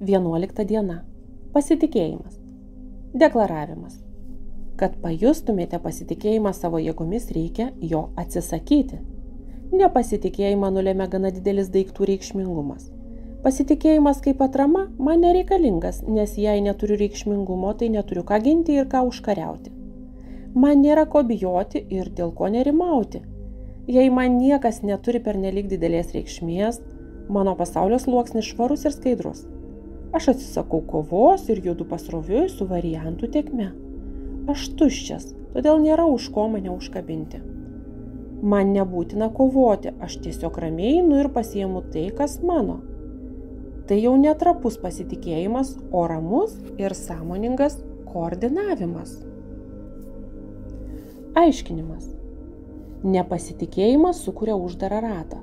11 diena. Pasitikėjimas. Deklaravimas. Kad pajustumėte pasitikėjimą savo jėgomis, reikia jo atsisakyti. Nepasitikėjimą nulėmė gana didelis daiktų reikšmingumas. Pasitikėjimas kaip atrama man nereikalingas, nes jei neturiu reikšmingumo, tai neturiu ką ginti ir ką užkariauti. Man nėra ko bijoti ir dėl ko nerimauti. Jei man niekas neturi pernelyg didelės reikšmės, mano pasaulio sluoksnis švarus ir skaidrus. Aš atsisakau kovos ir judu pasroviui su variantų tėkme. Aš tuščias, todėl nėra už ko mane užkabinti. Man nebūtina kovoti, aš tiesiog ramiai einu ir pasiimu tai, kas mano. Tai jau netrapus pasitikėjimas, o ramus ir sąmoningas koordinavimas. Aiškinimas. Nepasitikėjimas sukuria uždarą ratą.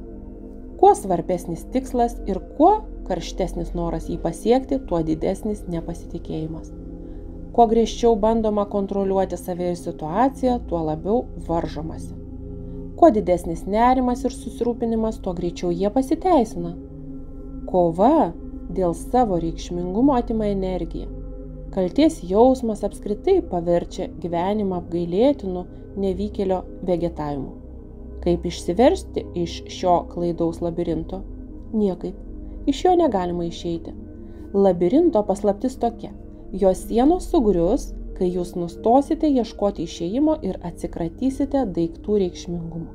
Kuo svarbesnis tikslas ir kuo karštesnis noras jį pasiekti, tuo didesnis nepasitikėjimas. Kuo griežčiau bandoma kontroliuoti save ir situaciją, tuo labiau varžomasi. Kuo didesnis nerimas ir susirūpinimas, tuo greičiau jie pasiteisina. Kova dėl savo reikšmingumo atima energiją. Kaltės jausmas apskritai paverčia gyvenimą apgailėtinu nevykėlio vegetavimu. Kaip išsiversti iš šio klaidaus labirinto? Niekaip. Iš jo negalima išeiti. Labirinto paslaptis tokia. Jo sienos sugrius, kai jūs nustosite ieškoti išėjimo ir atsikratysite daiktų reikšmingumo.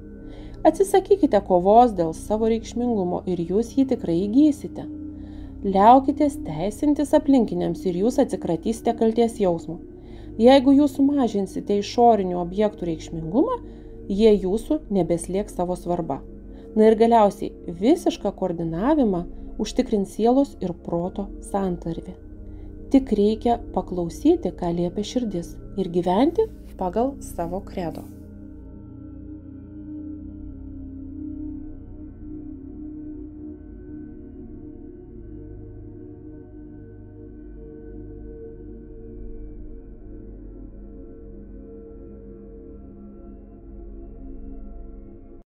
Atsisakykite kovos dėl savo reikšmingumo ir jūs jį tikrai įgysite. Liaukitės teisintis aplinkiniams ir jūs atsikratysite kalties jausmo. Jeigu jūs sumažinsite išorinių objektų reikšmingumą, jie jūsų nebeslėgs savo svarba. Na ir galiausiai visišką koordinavimą užtikrins sielos ir proto santarvė. Tik reikia paklausyti, ką liepia širdis ir gyventi pagal savo kredo.